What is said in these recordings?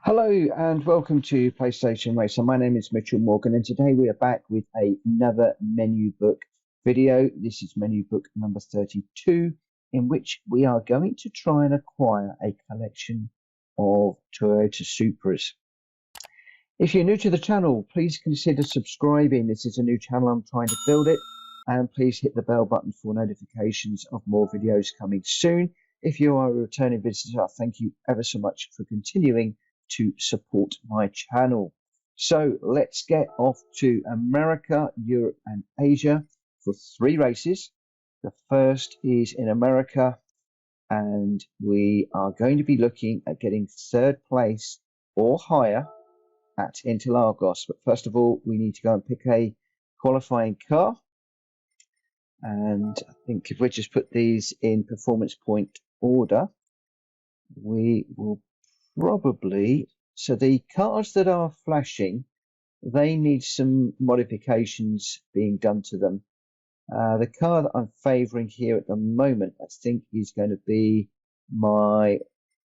Hello and welcome to PlayStation Racer. My name is Mitchell Morgan and today we are back with another menu book video. This is menu book number 32, in which we are going to try and acquire a collection of Toyota Supras. If you're new to the channel, please consider subscribing. This is a new channel, I'm trying to build it, and please hit the bell button for notifications of more videos coming soon. If you are a returning visitor, thank you ever so much for continuing to support my channel. So let's get off to America, Europe and Asia for 3 races. The first is in America and we are going to be looking at getting 3rd place or higher at Interlagos. But first of all, we need to go and pick a qualifying car. And I think if we just put these in performance point order, we will probably, so the cars that are flashing, they need some modifications being done to them. The car that I'm favouring here at the moment, I think, is going to be my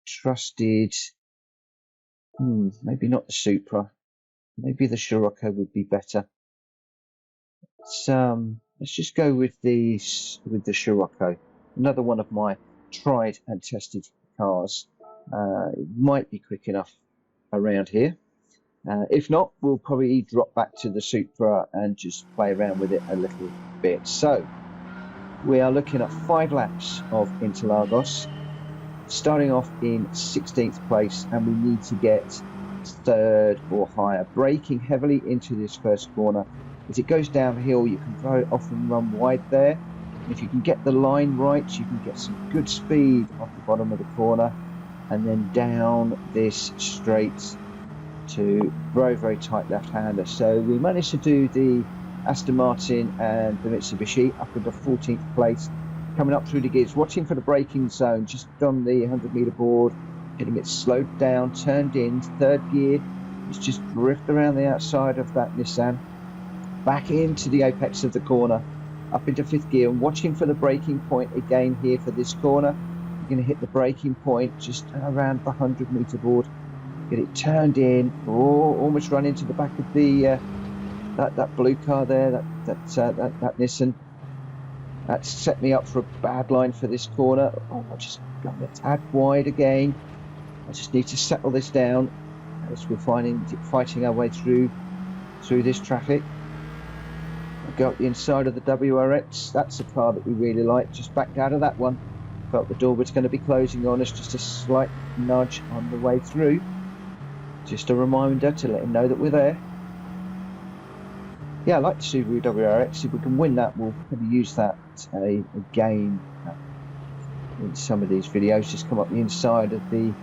trusted, maybe not the Supra, maybe the Scirocco would be better. Let's just go with the Scirocco, another one of my tried and tested cars. It might be quick enough around here. If not, we'll probably drop back to the Supra and just play around with it a little bit. So we are looking at 5 laps of Interlagos, starting off in 16th place, and we need to get 3rd or higher. Braking heavily into this first corner. As it goes downhill, you can very often run wide there. And if you can get the line right, you can get some good speed off the bottom of the corner and then down this straight to very tight left-hander. So we managed to do the Aston Martin and the Mitsubishi up into 14th place, coming up through the gears, watching for the braking zone, just on the 100-meter board, getting it slowed down, turned in, 3rd gear. It's just drift around the outside of that Nissan, back into the apex of the corner, up into 5th gear, and watching for the braking point again here for this corner. You're going to hit the braking point just around the 100-meter board, get it turned in, almost run into the back of the that blue car there, that Nissan. That set me up for a bad line for this corner. I just got a tad wide again. I just need to settle this down as we're fighting our way through this traffic. I'll go up the inside of the WRX. That's a car that we really like. Just backed out of that one. Felt the door was going to be closing on us, just a slight nudge on the way through. Just a reminder to let him know that we're there. Yeah, I like the Subaru WRX. If we can win that, we'll probably use that again in some of these videos. Just come up the inside of the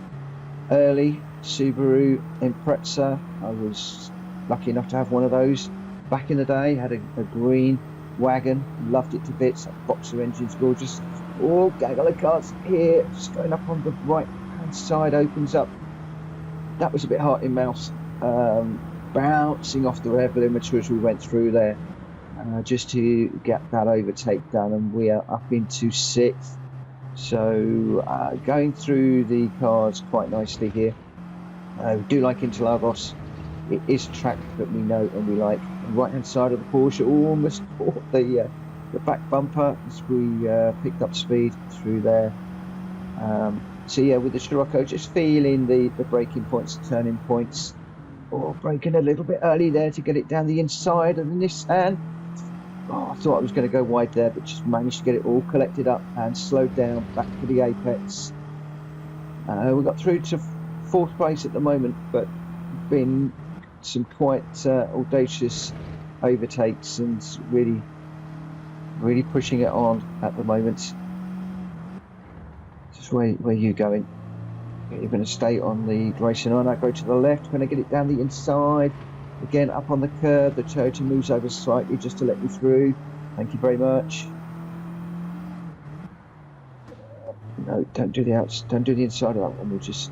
early Subaru Impreza. I was lucky enough to have one of those back in the day. Had a green wagon, loved it to bits. That boxer engine's gorgeous. Oh, gaggle of cars here, just going up on the right hand side, opens up. That was a bit heart in mouth, bouncing off the rear limiter as we went through there, just to get that overtake done, and we are up into 6th. So going through the cars quite nicely here. We do like Interlagos. It is a track that we know and we like. The right hand side of the Porsche almost caught the back bumper as we picked up speed through there. So yeah, with the Scirocco, just feeling the braking points, turning points. Braking a little bit early there to get it down the inside of the Nissan. I thought I was going to go wide there, but just managed to get it all collected up and slowed down back to the apex. We got through to 4th place at the moment, but been some quite audacious overtakes and really pushing it on at the moment. Just where are you going? You're going to stay on the racing line. I go to the left, going to get it down the inside. Again, up on the curve, the Toyota moves over slightly just to let me through. Thank you very much. No, don't do the inside of that one. We'll just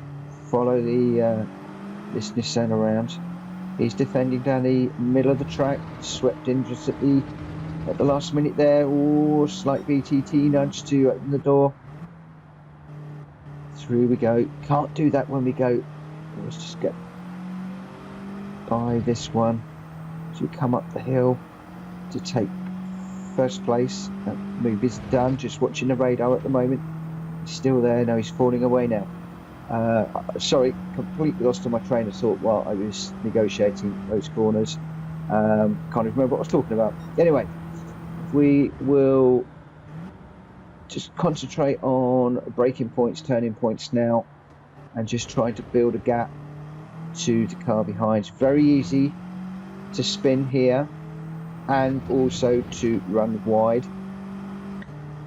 follow the this Nissan around. He's defending down the middle of the track, swept in just at the last minute there. Slight VTT nudge to open the door. Through we go. Can't do that when we go let's just get by this one as we come up the hill to take first place. That move is done. Just watching the radar at the moment. He's still there. No, he's falling away now. Sorry, completely lost on my train of thought while I was negotiating those corners. Can't even remember what I was talking about. Anyway, we will just concentrate on braking points, turning points now, and just trying to build a gap to the car behind. It's very easy to spin here and also to run wide.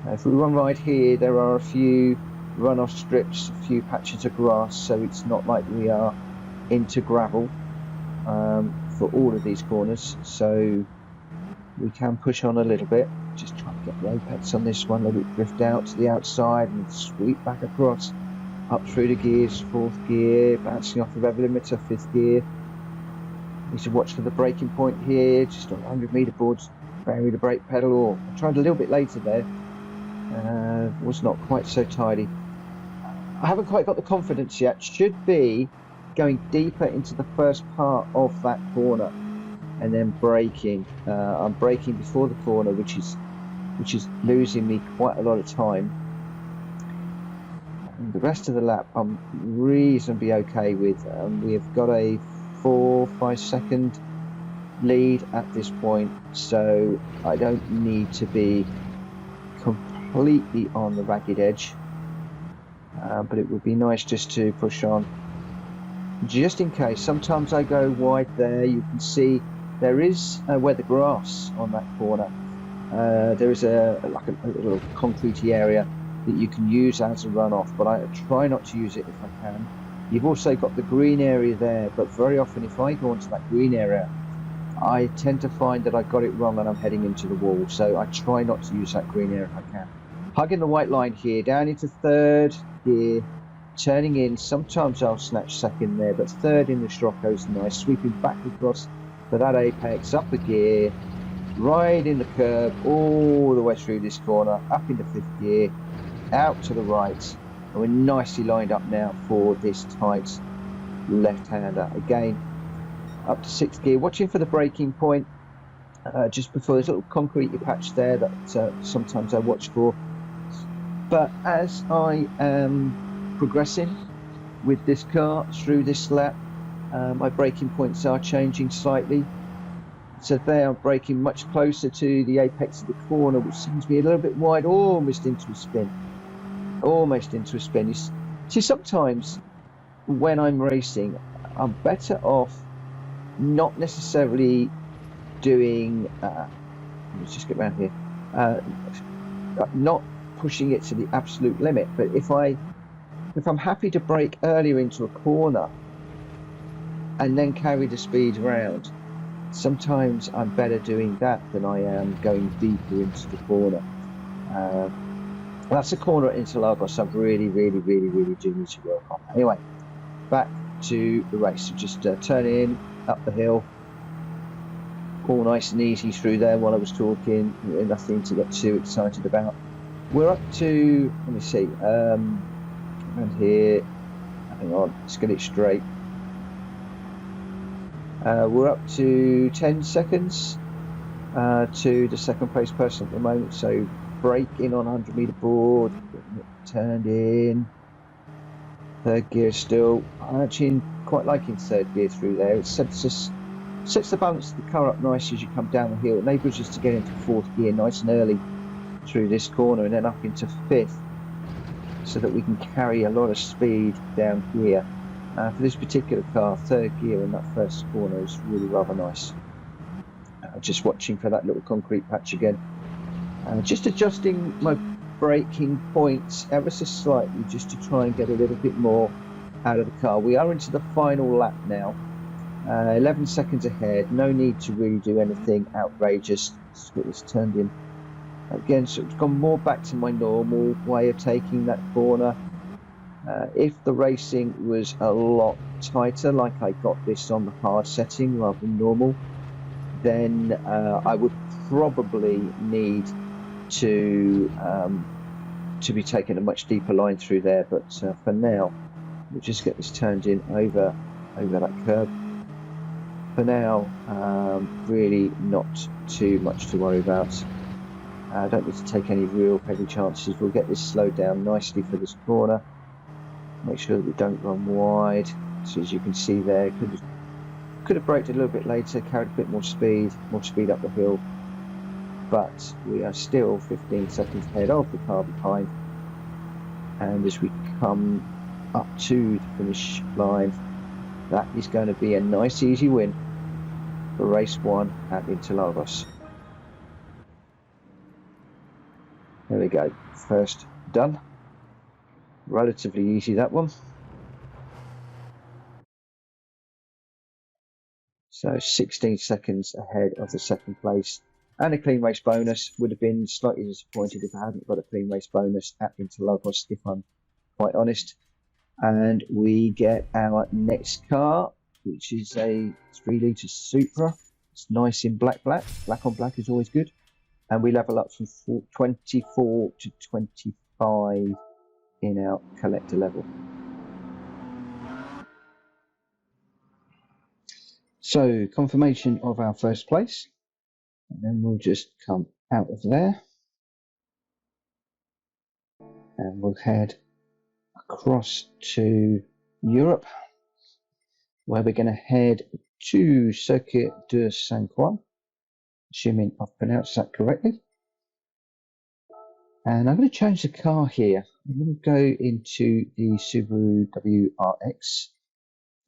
If we run wide here, there are a few runoff strips, a few patches of grass, so it's not like we are into gravel for all of these corners, so we can push on a little bit. Just try to get the apex on this one, let it drift out to the outside and sweep back across, up through the gears, 4th gear, bouncing off the rev limiter, 5th gear. Need to watch for the braking point here, just on 100 meter boards, vary the brake pedal, or I tried a little bit later there, was not quite so tidy. I haven't quite got the confidence yet, should be going deeper into the first part of that corner and then braking. I'm braking before the corner, which is losing me quite a lot of time. And the rest of the lap I'm reasonably okay with. We have got a 4-5 second lead at this point, so I don't need to be completely on the ragged edge, but it would be nice just to push on just in case. Sometimes I go wide there. You can see there is where the grass on that corner, there is a little concretey area that you can use as a runoff, but I try not to use it if I can. You've also got the green area there, but very often if I go onto that green area, I tend to find that I got it wrong and I'm heading into the wall, so I try not to use that green area if I can. Hugging the white line here, down into 3rd gear, turning in. Sometimes I'll snatch 2nd there, but 3rd in the Scirocco is nice, sweeping back across for that apex, up the gear, right in the curb, all the way through this corner, up into 5th gear, out to the right, and we're nicely lined up now for this tight left-hander. Again, up to 6th gear, watching for the braking point, just before this little concrete patch there that sometimes I watch for. But as I am progressing with this car through this lap, my braking points are changing slightly. So there I'm braking much closer to the apex of the corner, which seems to be a little bit wide, almost into a spin. Almost into a spin. You see, sometimes when I'm racing, I'm better off not necessarily doing, let's just get around here, not pushing it to the absolute limit, but if I'm happy to brake earlier into a corner and then carry the speed around, sometimes I'm better doing that than I am going deeper into the corner. That's a corner at Interlagos I really do need to work on. Anyway, back to the race. So just turn in, up the hill, all nice and easy through there while I was talking, nothing to get too excited about. We're up to, let me see, around here, hang on, let's get it straight. We're up to 10 seconds to the 2nd place person at the moment, so brake in on 100 meter board, turned in, 3rd gear still. I'm actually quite liking 3rd gear through there. It sets the balance of the car up nice as you come down the hill. It enables us to get into 4th gear nice and early through this corner and then up into 5th, so that we can carry a lot of speed down here. For this particular car, 3rd gear in that first corner is really rather nice. Just watching for that little concrete patch again. Just adjusting my braking points ever so slightly just to try and get a little bit more out of the car. We are into the final lap now. 11 seconds ahead. No need to really do anything outrageous. Let's get this turned in again, so it's gone more back to my normal way of taking that corner. If the racing was a lot tighter, like I got this on the hard setting rather than normal, then I would probably need to be taking a much deeper line through there. But for now, We'll just get this turned in over that curb. For now, really not too much to worry about. Don't need to take any real heavy chances. We'll get this slowed down nicely for this corner. Make sure that we don't run wide. So as you can see there, could have braked a little bit later, carried a bit more speed up the hill. But we are still 15 seconds ahead of the car behind. And as we come up to the finish line, that is going to be a nice easy win for race 1 at Interlagos. There we go, first done. Relatively easy, that one. So 16 seconds ahead of the second place. And a clean race bonus. Would have been slightly disappointed if I hadn't got a clean race bonus at Interlagos, if I'm quite honest. And we get our next car, which is a 3-litre Supra. It's nice in black. Black on black is always good. And we level up from 24 to 25 in our collector level. So confirmation of our first place. And then we'll just come out of there. And we'll head across to Europe, where we're going to head to CircuitDeSainte-Croix, assuming I've pronounced that correctly. And I'm going to change the car here. I'm going to go into the Subaru WRX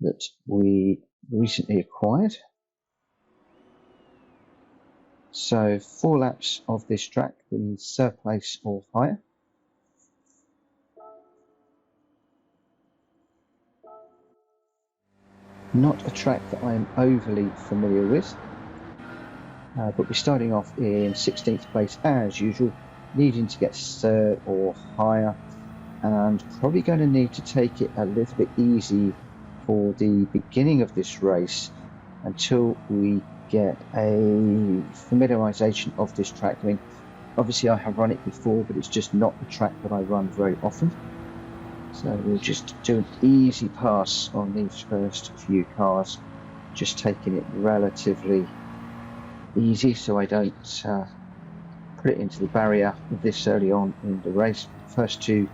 that we recently acquired. So 4 laps of this track in third place or higher. Not a track that I am overly familiar with, but we're starting off in 16th place as usual, needing to get third or higher, and probably going to need to take it a little bit easy for the beginning of this race until we get a familiarization of this track. I mean, obviously I have run it before, but it's just not the track that I run very often. So we'll just do an easy pass on these first few cars, just taking it relatively easy so I don't put it into the barrier this early on in the race. First 2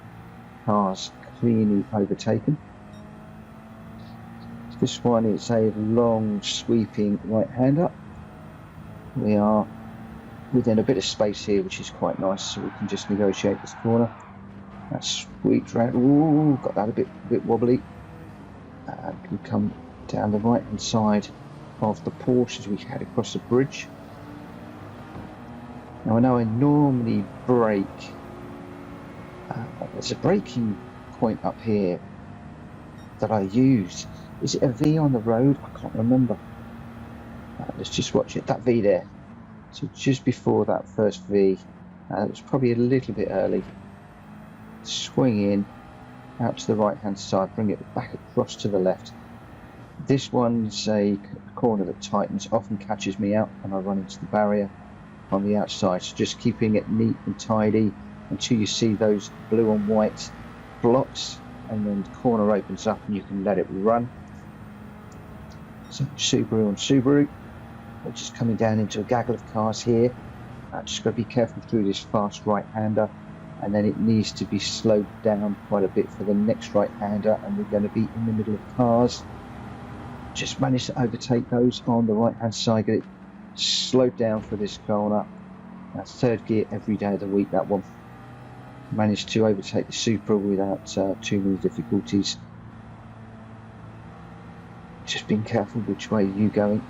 cars cleanly overtaken. This one is a long sweeping right-hander. We are within a bit of space here, which is quite nice, so we can just negotiate this corner. That sweeps round. Ooh, got that a bit wobbly. And we come down the right-hand side of the Porsche as we head across the bridge. Now I know I normally brake. There's a braking point up here that I use. Is it a V on the road? I can't remember. Let's just watch it. That V there. So just before that first V, it was probably a little bit early. Swing in, out to the right hand side, bring it back across to the left. This one's a corner that tightens, often catches me out and I run into the barrier on the outside. So just keeping it neat and tidy until you see those blue and white blocks, and then the corner opens up and you can let it run. So Subaru on Subaru. We're just coming down into a gaggle of cars here. Just got to be careful through this fast right-hander, and then it needs to be slowed down quite a bit for the next right-hander, and we're going to be in the middle of cars. Just managed to overtake those on the right-hand side, get it slowed down for this corner. Third gear every day of the week, that one. Managed to overtake the Supra without too many difficulties. Just being careful which way you're going.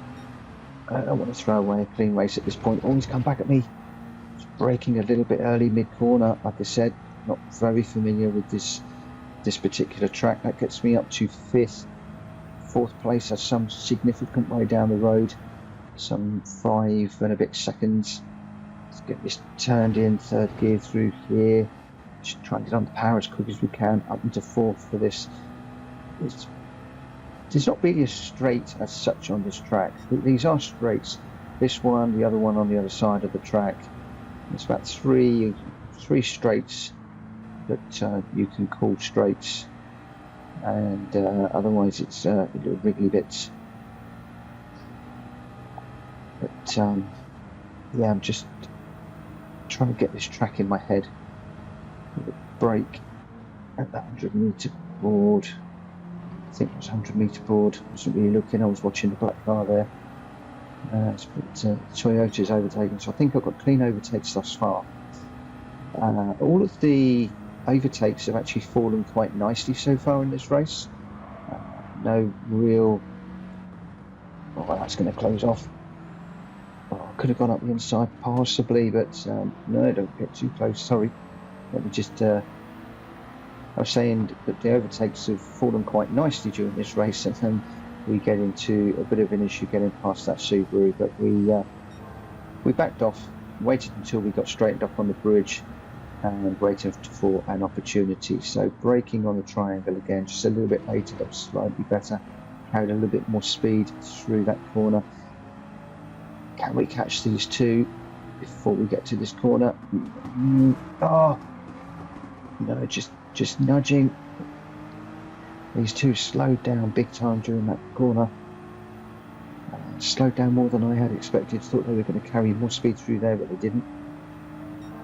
I don't want to throw away a clean race at this point. Always come back at me. Just braking a little bit early mid-corner. Like I said, not very familiar with this particular track. That gets me up to 5th. 4th place is some significant way down the road. Some 5 and a bit seconds. Let's get this turned in, 3rd gear through here. Just try and get on the power as quick as we can, up into 4th for this. There's not really a straight as such on this track. These are straights. This one, the other one on the other side of the track. It's about three straights that you can call straights. and otherwise it's little wriggly bits. But yeah, I'm just trying to get this track in my head. With a brake at that 100-meter board. I think it was 100-meter board. I wasn't really looking, I was watching the black car there. Toyota's overtaken, so I think I've got clean overtakes thus far. All of the overtakes have actually fallen quite nicely so far in this race. No real... Oh, that's going to close off. Oh, I could have gone up the inside possibly, but no, don't get too close, sorry. Let me just... I was saying that the overtakes have fallen quite nicely during this race, and then we get into a bit of an issue getting past that Subaru, but we backed off, waited until we got straightened up on the bridge and waited for an opportunity. So braking on the triangle again, just a little bit later, that was slightly better, carried a little bit more speed through that corner. Can we catch these two before we get to this corner? Oh no, just nudging. These two slowed down big time during that corner. Slowed down more than I had expected. Thought they were going to carry more speed through there, but they didn't.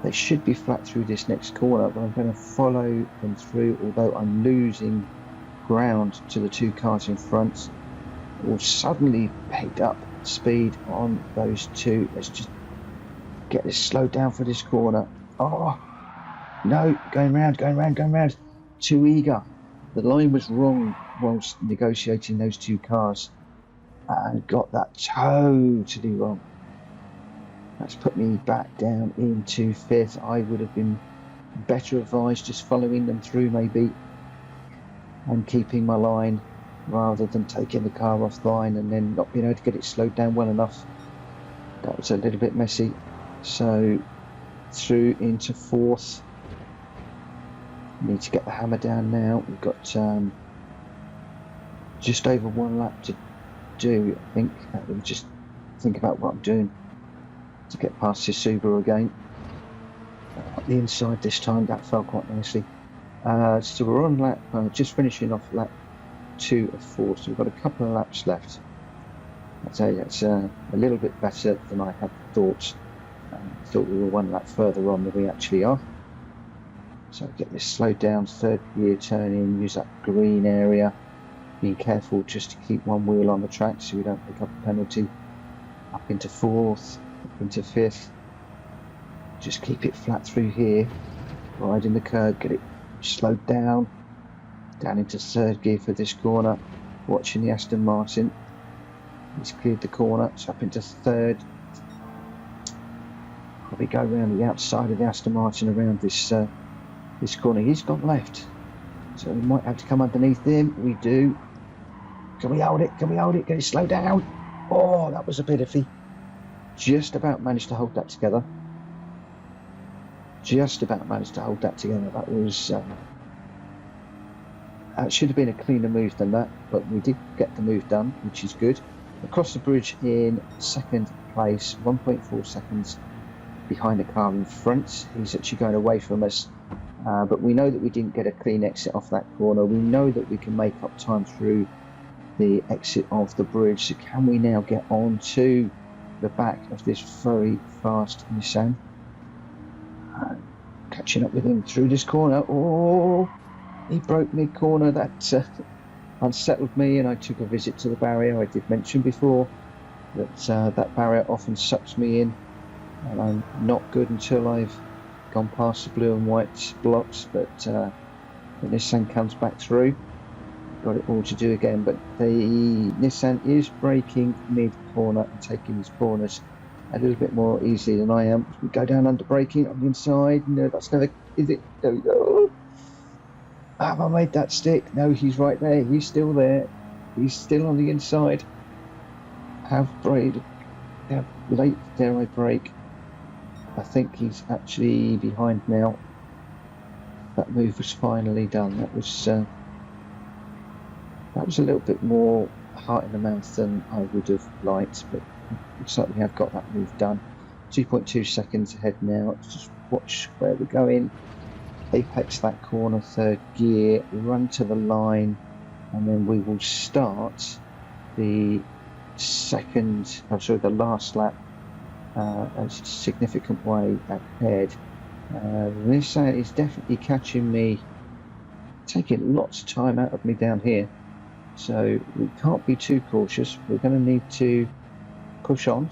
They should be flat through this next corner, but I'm going to follow them through, although I'm losing ground to the two cars in front. We'll suddenly picked up speed on those two. Let's just get this slowed down for this corner. Oh, no, going round. Too eager. The line was wrong whilst negotiating those two cars, and got that totally wrong. That's put me back down into 5th. I would have been better advised just following them through maybe and keeping my line rather than taking the car off the line and then not being able to get it slowed down well enough. That was a little bit messy. So through into 4th. Need to get the hammer down now. We've got just over 1 lap to do, I think. Let me just think about what I'm doing to get past this Subaru again. Up the inside this time, that fell quite nicely. So we're on lap, just finishing off lap 2 of 4, so we've got a couple of laps left. I'd say that's a little bit better than I had thought. I thought we were 1 lap further on than we actually are. So get this slowed down, 3rd gear turn in, use that green area, being careful just to keep one wheel on the track so we don't pick up a penalty. Up into 4th, up into 5th, just keep it flat through here, riding the curb, get it slowed down into 3rd gear for this corner, watching the Aston Martin. He's cleared the corner, so up into 3rd. Probably go around the outside of the Aston Martin around this corner. He's gone left, so we might have to come underneath him. We do. Can we hold it? Get it slowed down. Oh, that was a bit iffy. Just about managed to hold that together. That was that should have been a cleaner move than that, but we did get the move done, which is good. Across the bridge in 2nd place, 1.4 seconds behind the car in front. He's actually going away from us. But we know that we didn't get a clean exit off that corner. We know that we can make up time through the exit of the bridge. So can we now get on to the back of this very fast Nissan? Catching up with him through this corner. Oh, he broke mid-corner. That unsettled me, and I took a visit to the barrier. I did mention before that that barrier often sucks me in, and I'm not good until I've gone past the blue and white blocks, but the Nissan comes back through. Got it all to do again, but the Nissan is braking mid-corner and taking these corners a little bit more easily than I am. We go down under braking on the inside. No, that's never... Is it? There we go. Have I made that stick? No, he's right there. He's still there. He's still on the inside. Have braked. Have late there I brake. I think he's actually behind now. That move was finally done. That was a little bit more heart in the mouth than I would have liked, but looks like we have got that move done. 2.2 seconds ahead now. Let's just watch where we're going. apex that corner, third gear, run to the line, and then we will start the the last lap a significant way ahead. This is definitely catching me, taking lots of time out of me down here, so we can't be too cautious. We're going to need to push on.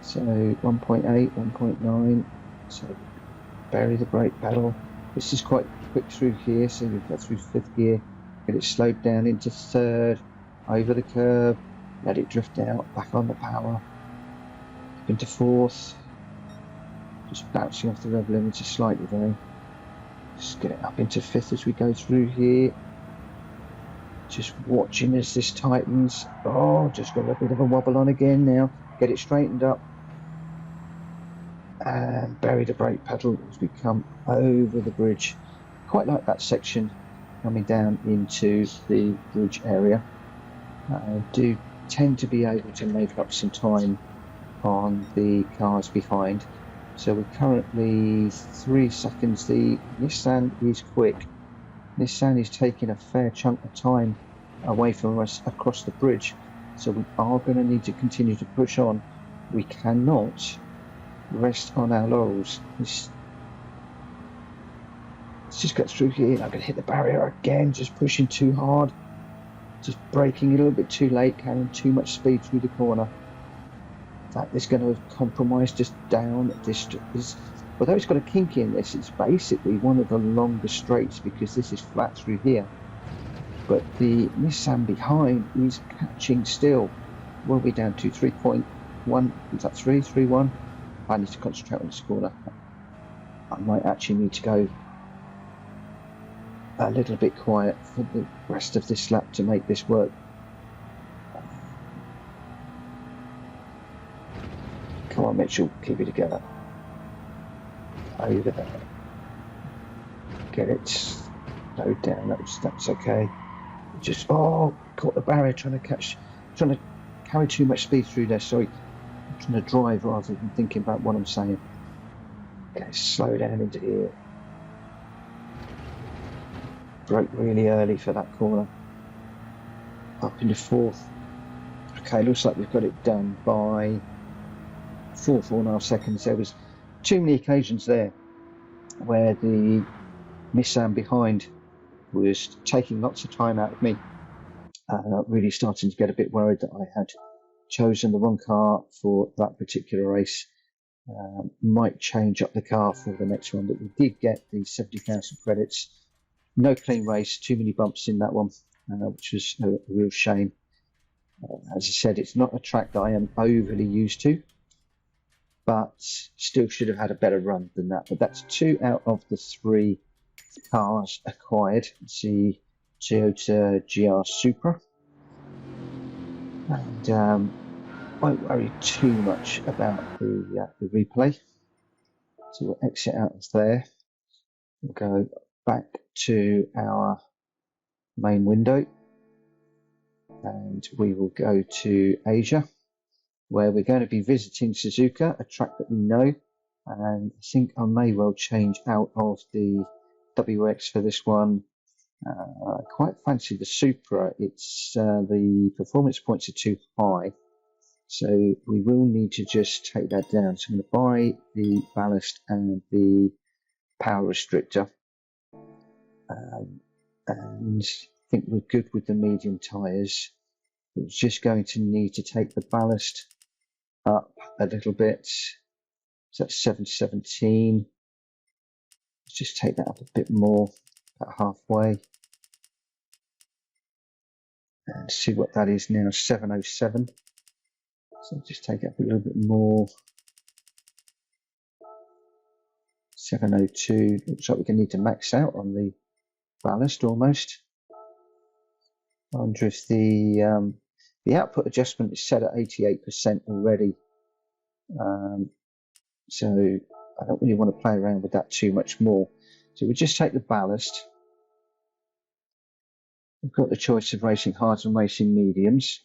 So 1.8, 1.9, so bury the brake pedal. This is quite quick through here, so we've got through fifth gear, get it slowed down into third, over the curb, let it drift out, back on the power, into fourth, just bouncing off the rev limiter slightly there, just get it up into fifth as we go through here, just watching as this tightens. Oh, just got a bit of a wobble on again now, get it straightened up, and bury the brake pedal as we come over the bridge. Quite like that section coming down into the bridge area. I do tend to be able to make up some time on the cars behind, so we're currently 3 seconds. The Nissan is quick. Nissan is taking a fair chunk of time away from us across the bridge, so we are going to need to continue to push on. We cannot rest on our laurels. Let's just get through here. I'm going to hit the barrier again, just pushing too hard, just braking a little bit too late, carrying too much speed through the corner. That is going to compromise just down this. Although it's got a kink in this, it's basically one of the longer straights because this is flat through here. But the Nissan behind is catching still. We'll be down to 3.1. Is that 3.1? I need to concentrate on this corner. I might actually need to go a little bit quiet for the rest of this lap to make this work. Come on, Mitchell, keep it together. Over there. Get it slowed down. That's okay. Just caught the barrier, trying to carry too much speed through there. Sorry, I'm trying to drive rather than thinking about what I'm saying. Okay, slow down into here. Broke really early for that corner. Up into fourth. Okay, looks like we've got it done by 4.5 seconds. There was too many occasions there where the Nissan behind was taking lots of time out of me. Really starting to get a bit worried that I had chosen the wrong car for that particular race. Might change up the car for the next one, but we did get the 70,000 credits. No clean race, too many bumps in that one, which was a real shame. As I said, it's not a track that I am overly used to, but still should have had a better run than that. But that's 2 out of the 3 cars acquired. It's the Toyota GR Supra, and won't worry too much about the replay. So we'll exit out of there. We'll go back to our main window, and we will go to Asia, where we're going to be visiting Suzuka, a track that we know, and I think I may well change out of the WX for this one. I quite fancy the Supra. It's the performance points are too high, so we will need to just take that down. So I'm going to buy the ballast and the power restrictor, and I think we're good with the medium tyres. We're just going to need to take the ballast up a little bit. So that's 717. Let's just take that up a bit more, about halfway, and see what that is now. 707. So just take it up a little bit more. 702. Looks like we're going to need to max out on the ballast almost. I wonder if the output adjustment is set at 88% already. So I don't really want to play around with that too much more. So we just take the ballast. We've got the choice of racing hards and racing mediums.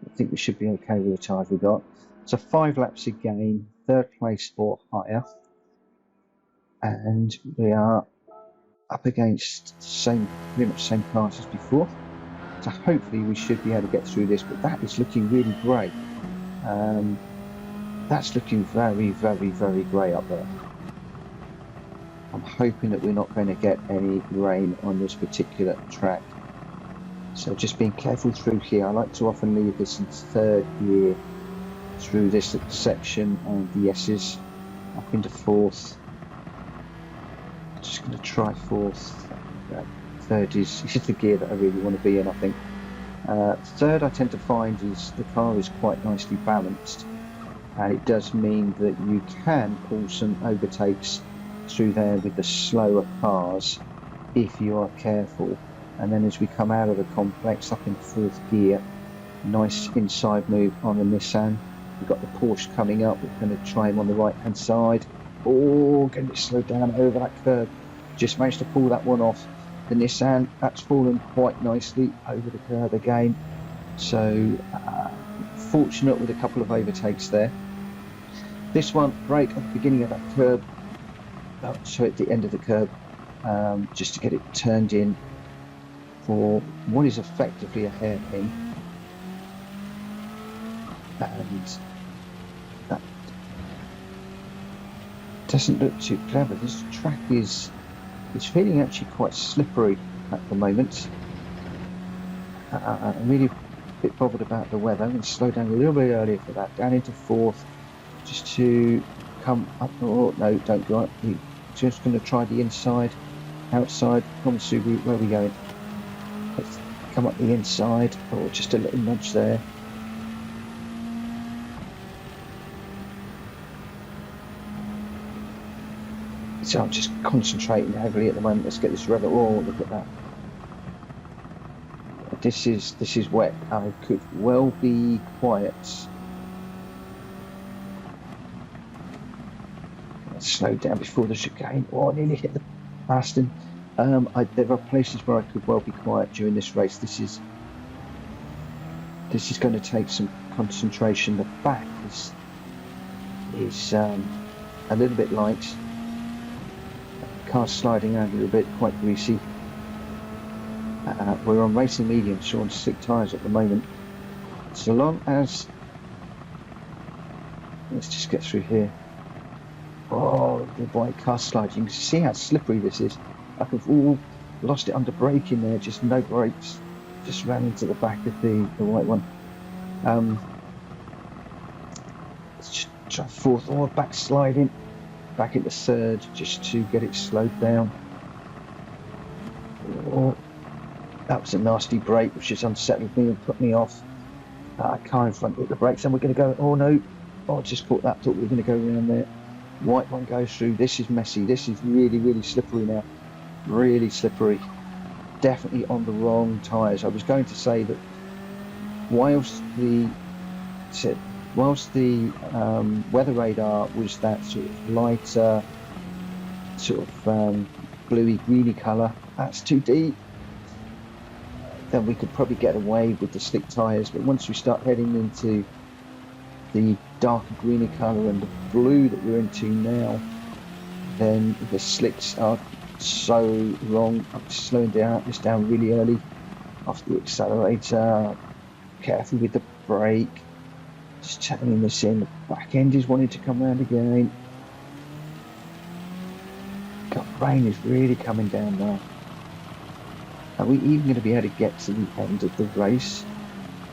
I think we should be okay with the tyres we got. So 5 laps again, 3rd place or higher. and we are up against pretty much same cars as before. So hopefully we should be able to get through this, but that is looking really great. That's looking very, very, very grey up there. I'm hoping that we're not going to get any rain on this particular track. So just being careful through here. I like to often leave this in third gear through this section and the S's up into fourth. Just going to try fourth. Third is the gear that I really want to be in, I think. Third, I tend to find is the car is quite nicely balanced, and it does mean that you can pull some overtakes through there with the slower cars if you are careful. And then as we come out of the complex up in fourth gear, nice inside move on the Nissan. We've got the Porsche coming up. We're going to try him on the right hand side. Oh, getting it slowed down over that curve. Just managed to pull that one off. The Nissan, that's fallen quite nicely over the curve again. So fortunate with a couple of overtakes there. This one, brake at the beginning of that curve. So at the end of the curve, just to get it turned in for what is effectively a hairpin. And that doesn't look too clever. This track is feeling actually quite slippery at the moment. I'm really a bit bothered about the weather. I'm going to slow down a little bit earlier for that. Down into fourth, just to come up. Oh no, don't go up. We're just going to try the inside, outside. Come on, Subaru, where are we going? Let's come up the inside. Oh, just a little nudge there. So I'm just concentrating heavily at the moment. Let's get this rev. Oh, look at that. This is wet. I could well be quiet. Let's slow down before the chicane. Oh, I nearly hit the Aston. There are places where I could well be quiet during this race. This is going to take some concentration. The back is a little bit light. Car sliding around a little bit, quite greasy. We're on racing medium, so on slick tyres at the moment. So long as, let's just get through here. Oh, the white car slide. You can see how slippery this is. I could have lost it under braking there, just no brakes. Just ran into the back of the white one. Let's just try fourth. Oh, backsliding. Back into third, just to get it slowed down. Oh, that was a nasty brake, which has unsettled me and put me off. Car in front with the brakes, and we're going to go. Oh no! Oh, I just caught that. Thought we were going to go around there. White one goes through. This is messy. This is really, really slippery now. Really slippery. Definitely on the wrong tyres. I was going to say that whilst the weather radar was that sort of lighter, sort of bluey greeny colour, that's too deep, then we could probably get away with the slick tyres. But once we start heading into the darker greeny colour and the blue that we're into now, then the slicks are so wrong. I'm slowing this down really early off the accelerator, careful with the brake. Just turning this in. The back end is wanting to come round again. God, rain is really coming down now. Are we even going to be able to get to the end of the race?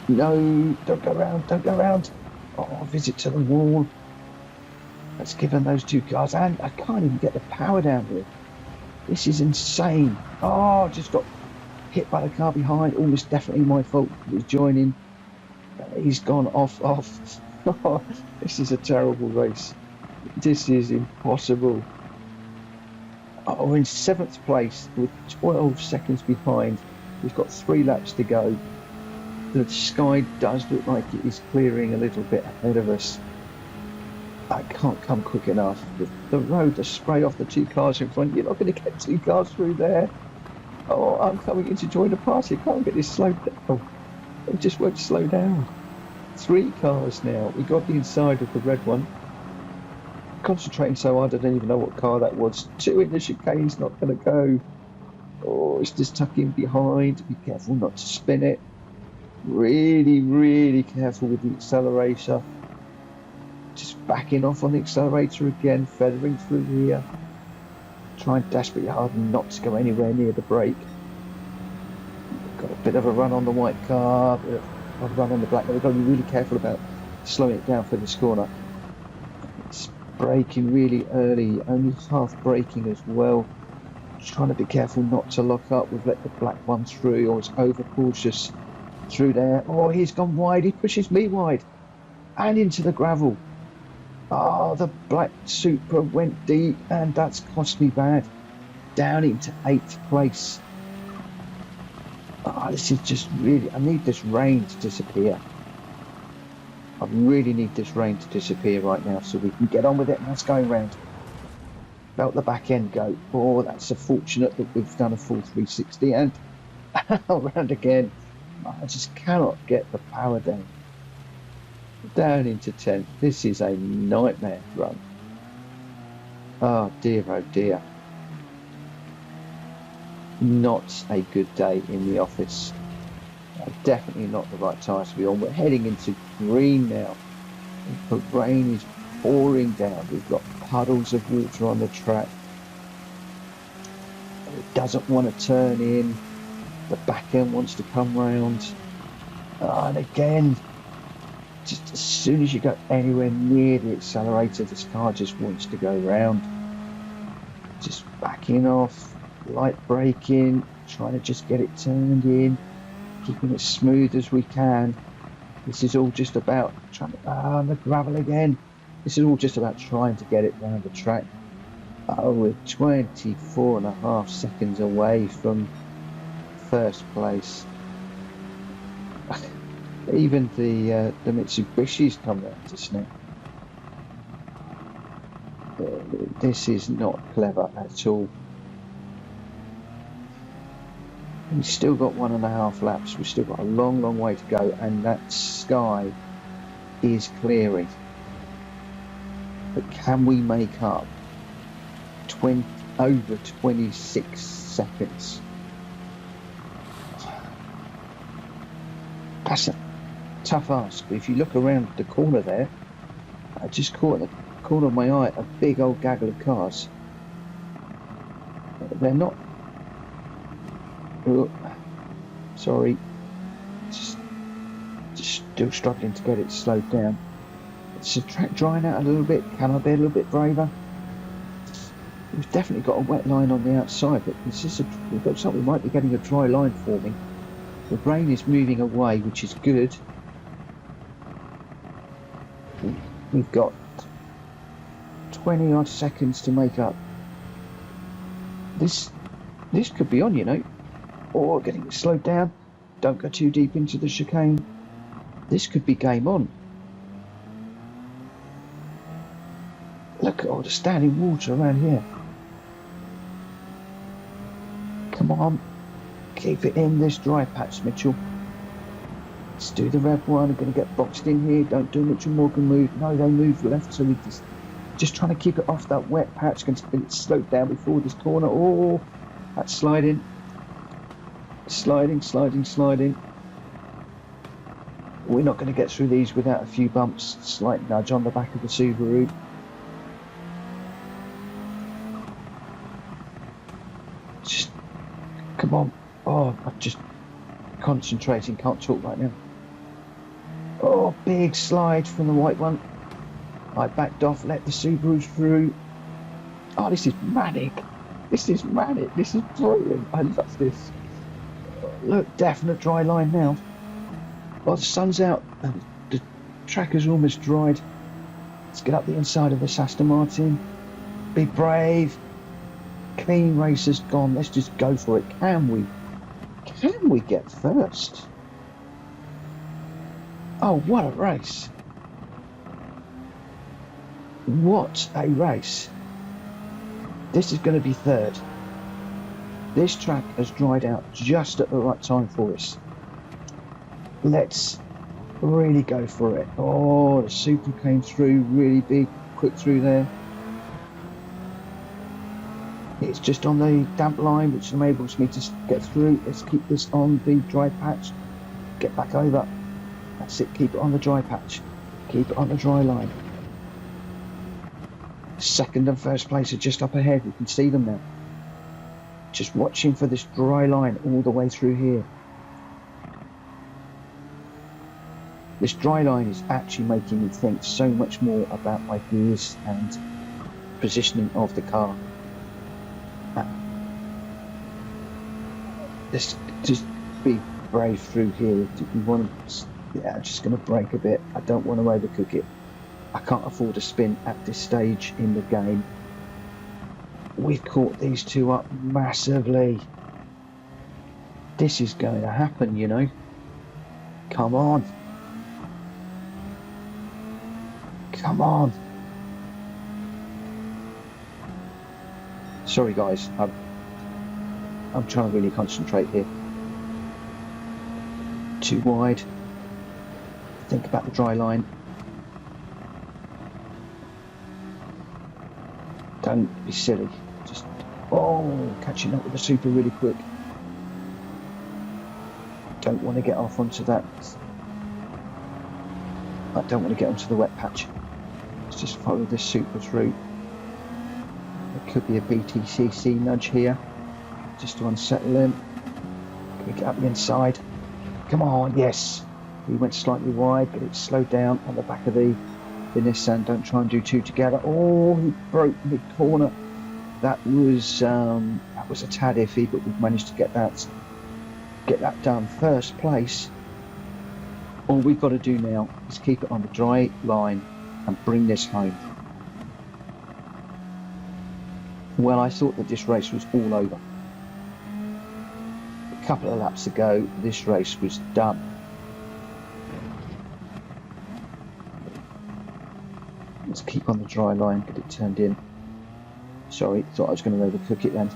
No, don't go round, don't go round. Oh, visit to the wall. Let's give them those two cars. And I can't even get the power down here. This is insane. Oh, just got hit by the car behind. Almost definitely my fault. He was joining. He's gone off. Oh, this is a terrible race. This is impossible. Oh, we're in 7th place with 12 seconds behind. We've got 3 laps to go. The sky does look like it is clearing a little bit ahead of us. I can't come quick enough. The road, the spray off the 2 cars in front. You're not going to get 2 cars through there. Oh, I'm coming in to join the party. I can't get this slowed down. Oh, it just won't slow down. 3 cars now. We got the inside of the red one. concentrating so hard I don't even know what car that was. 2 in the chicane's not going to go. Oh, it's just tucking behind. Be careful not to spin it. Really, really careful with the accelerator. Just backing off on the accelerator again, feathering through here. Trying desperately hard not to go anywhere near the brake. Got a bit of a run on the white car, a bit of a run on the black. We've got to be really careful about slowing it down for this corner. It's braking really early, only half braking as well. Trying to be careful not to lock up. We've let the black one through, or it's over cautious through there. Oh, he's gone wide. He pushes me wide and into the gravel. Oh, the black Supra went deep, and that's cost me bad. Down into 8th place. Oh, this is just really, I need this rain to disappear. I really need this rain to disappear right now so we can get on with it, and that's going round. Felt the back end go. Oh, that's fortunate that we've done a full 360 and round again. I just cannot get the power down. Down into 10th. This is a nightmare run. Oh dear, oh dear. Not a good day in the office. Definitely not the right time to be on. We're heading into green now. The rain is pouring down. We've got puddles of water on the track. It doesn't want to turn in. The back end wants to come round. And again, just as soon as you go anywhere near the accelerator, this car just wants to go round. Just backing off, light braking, trying to just get it turned in, keeping it smooth as we can. This is all just about trying to, the gravel again. This is all just about trying to get it round the track. Oh, we're 24.5 seconds away from first place. Even the Mitsubishi's come round to snap. This is not clever at all. We've still got 1.5 laps. We've still got a long, long way to go, and that sky is clearing. But can we make up over 26 seconds? That's a tough ask. But if you look around the corner there, I just caught the corner of my eye a big old gaggle of cars. They're not. Oh, sorry. Just still struggling to get it slowed down. Is the track drying out a little bit? Can I be a little bit braver? We've definitely got a wet line on the outside, but this is we've got something. We might be getting a dry line forming. The rain is moving away, which is good. We've got 20 odd seconds to make up. This could be on, you know. Or getting it slowed down. Don't go too deep into the chicane. This could be game on. Look at all the standing water around here. Come on. Keep it in this dry patch, Mitchell. Let's do the red one. I'm going to get boxed in here. Don't do Mitchell Morgan move. No, they move left, so we just trying to keep it off that wet patch. Going to get it slowed down before this corner. Oh, that's sliding. Sliding. We're not going to get through these without a few bumps. Slight nudge on the back of the Subaru. Just come on. Oh, I'm just concentrating. Can't talk right now. Oh, big slide from the white one. I backed off, let the Subaru through. Oh, this is manic. This is brilliant. I love this. Look, definite dry line now. Well, the sun's out and the track is almost dried. Let's get up the inside of this Aston Martin. Be brave. Clean race has gone. Let's just go for it. Can we get first? Oh, what a race. What a race. This is going to be third. This track has dried out just at the right time for us. Let's really go for it. Oh, the Supra came through really big, quick through there. It's just on the damp line, which enables me to get through. Let's keep this on the dry patch. Get back over. That's it. Keep it on the dry patch. Keep it on the dry line. Second and first place are just up ahead. You can see them now. Just watching for this dry line all the way through here. This dry line is actually making me think so much more about my gears and positioning of the car. Let's just be brave through here. We want to, yeah, I'm just going to brake a bit. I don't want to overcook it. I can't afford a spin at this stage in the game. We've caught these two up massively. This is going to happen, you know. Come on. Come on. Sorry guys, I'm trying to really concentrate here. Too wide. Think about the dry line. Don't be silly. Just, oh, catching up with the Supra really quick. Don't want to get off onto that. I don't want to get onto the wet patch. Let's just follow this Supra's route. There could be a BTCC nudge here, just to unsettle him. Can we get up the inside? Come on, yes. He went slightly wide, but it slowed down on the back of the Nissan. Don't try and do two together. Oh, he broke mid-corner. That was a tad iffy, but we've managed to get that done. First place. All we've got to do now is keep it on the dry line and bring this home. Well, I thought that this race was all over. A couple of laps ago, this race was done. Let's keep on the dry line, get it turned in. Sorry, thought I was going to overcook it then.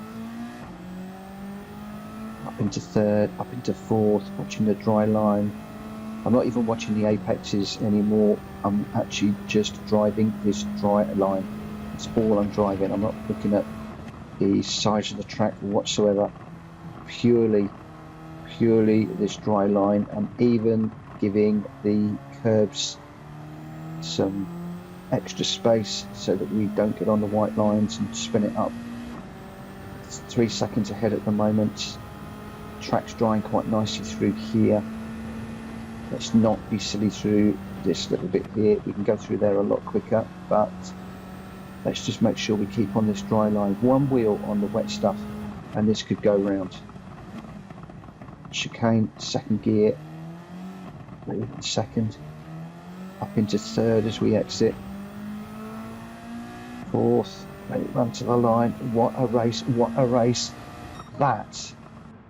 Up into third, up into fourth, watching the dry line. I'm not even watching the apexes anymore. I'm actually just driving this dry line. That's all I'm driving. I'm not looking at the size of the track whatsoever. Purely this dry line. I'm even giving the curbs some extra space so that we don't get on the white lines and spin it up. It's 3 seconds ahead at the moment. Track's drying quite nicely through here. Let's not be silly through this little bit here. We can go through there a lot quicker, but let's just make sure we keep on this dry line. One wheel on the wet stuff and this could go round. Chicane, second gear, second, up into third as we exit. Fourth, let it run to the line. What a race, what a race. That,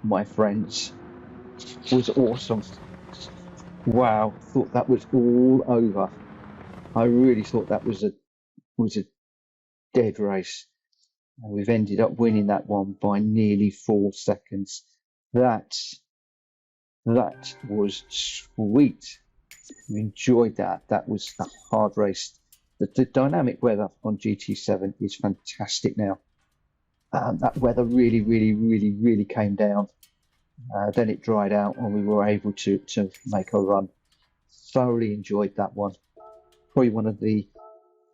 my friends, was awesome. Wow, thought that was all over. I really thought that was a dead race. And we've ended up winning that one by nearly 4 seconds. That was sweet. We enjoyed that. That was a hard race. The dynamic weather on GT7 is fantastic now. That weather really came down. Then it dried out and we were able to make a run. Thoroughly enjoyed that one. Probably one of the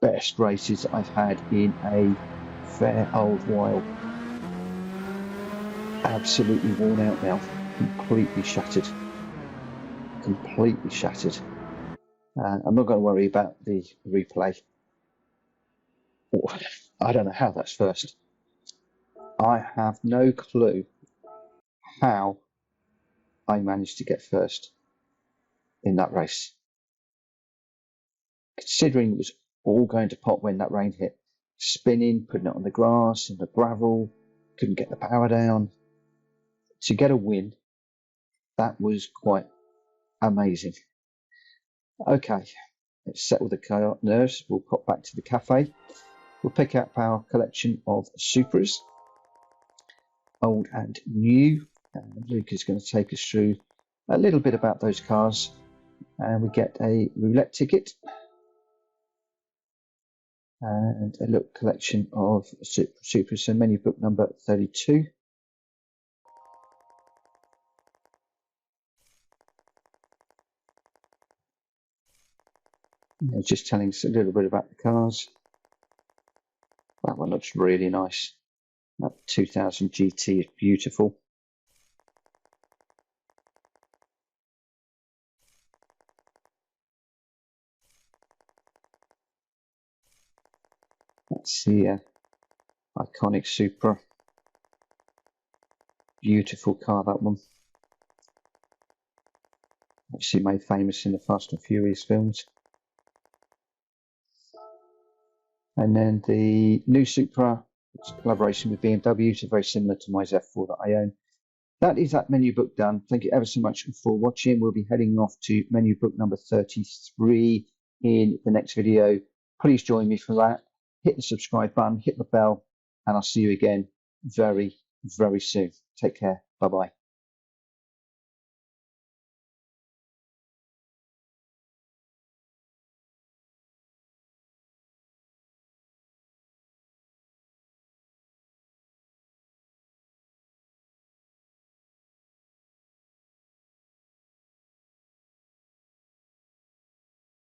best races I've had in a fair old while. Absolutely worn out now. Completely shattered. Completely shattered. I'm not going to worry about the replay. Oh, I don't know how that's first. I have no clue how I managed to get first in that race. Considering it was all going to pot when that rain hit. Spinning, putting it on the grass and the gravel, couldn't get the power down. To get a win, that was quite amazing. Okay, let's settle the nerves. We'll pop back to the cafe. We'll pick out our collection of Supras, old and new. And Luke is going to take us through a little bit about those cars. And we get a roulette ticket. and a little collection of Supra. So menu book number 32. Just telling us a little bit about the cars. That one looks really nice. That 2000 GT is beautiful. That's the iconic Supra. Beautiful car, that one. Obviously made famous in the Fast and Furious films. And then the new Supra, it's a collaboration with BMW, so very similar to my Z4 that I own. That is that menu book done. Thank you ever so much for watching. We'll be heading off to menu book number 33 in the next video. Please join me for that. Hit the subscribe button, hit the bell, and I'll see you again very, very soon. Take care. Bye-bye.